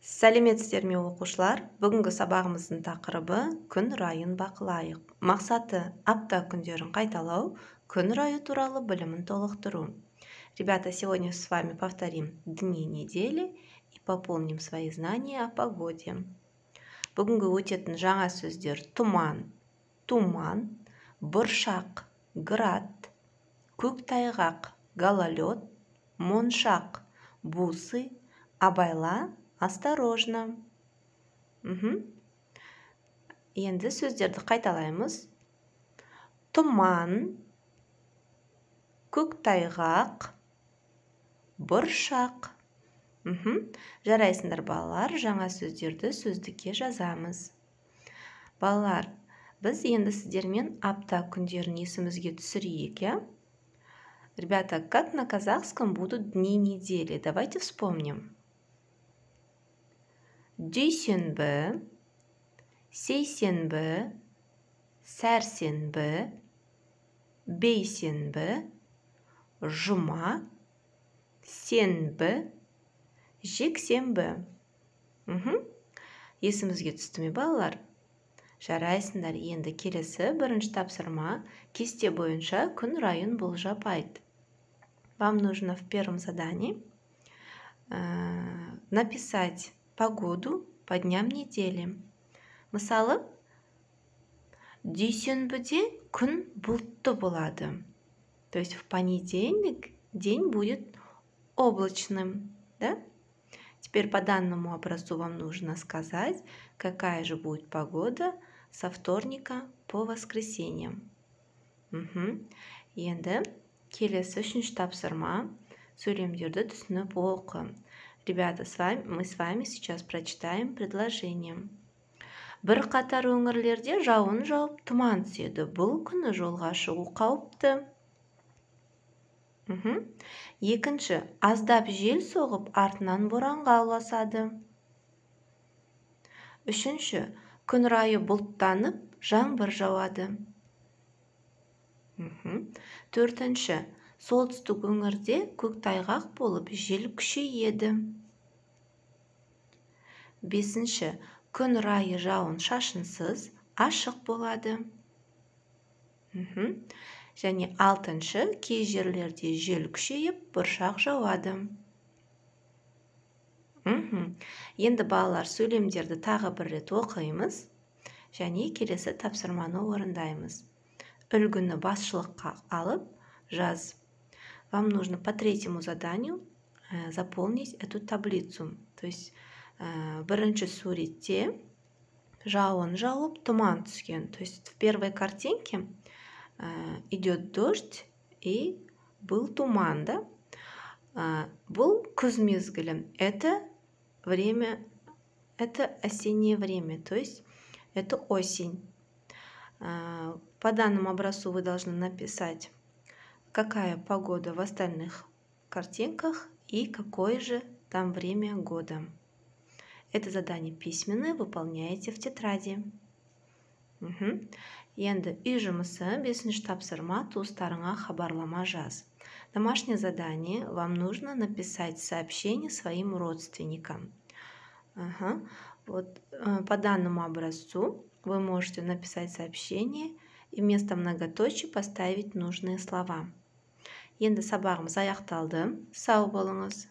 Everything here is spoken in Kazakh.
Сәлеметсіздер ме оқушылар? Бүгінгі сабағымыздың тақырыбы күн райын бақылайық. Мақсаты апта күндерін қайталау, күн райы туралы білімін толықтыру. Ребята, сегодня с вами повторим дни недели и пополним свои знания о погоде. Бүгінгі өтетін жаңа сөздер тұман, туман, бұршақ, град, көктайғақ, гололед, моншақ, бусы, абайла, осторожно. Енді сөздерді қайталаймыз. Тұман, көктайғақ, бұршақ. Жарайсыңдар балалар, жаңа сөздерді сөздікке жазамыз. Балалар, біз енді сіздермен апта күндерін есімізге түсірейік, я? Ребята, как на казахском будут дни недели? Давайте вспомним. Дүйсенбі, сейсенбі, сәрсенбі, бейсенбі, жұма, сенбі, жексенбі. Есімізге түсті ме, балалар? Жарайсыңдар, енді келесі бірінші тапсырма кесте бойынша күн райын болжап айт. Вам нужно в первом задании написать погоду по дням недели. Мысалы, дүйсенбіде күн бұлтты болады. То есть в понедельник день будет облачным. Да? Теперь по данному образцу вам нужно сказать, какая же будет погода со вторника по воскресенье. Енді келесі үшінші тапсырма сөйлемдерді түсініп оқы. Ребята, мы с вами сейчас прочитаем предложение. Бір қатар өңірлерде жауын жауып, тұман түседі. Бұл күні жолға шығу қауіпті. Екінші, аздап жел соғып, артынан боранға ұласады. Үшінші, күн райы бұлттанып, жаңбыр жауады. Төртінші, солтүстік өңірде көктайғақ болып, жел күшейеді. Бесінші, күн райы жауын шашынсыз, ашық болады. Және алтыншы, кей жерлерде жел күшейіп, бұршақ жауады. Енді балалар, сөйлемдерді тағы бір рет оқимыз, және келесі тапсырманы орындаймыз. Үлгіні басшылыққа алып, жаз. Вам нужно по третьему заданию заполнить эту таблицу. То есть бірінші суретте жауын жауып, тұман түскен. То есть в первой картинке идет дождь и был туман, да? Был күз мезгілі. Это время, это осеннее время, то есть это осень. По данному образцу вы должны написать, какая погода в остальных картинках и какое же там время года. Это задание письменное, выполняете в тетради. Енді үй жұмысы 5-ші тапсырма туыстарыңа хабарлама жаз. Домашнее задание вам нужно написать сообщение своим родственникам. Вот по данному образцу вы можете написать сообщение и вместо многоточий поставить нужные слова. Енді сабағымыз аяқталды. Сау болыңыз.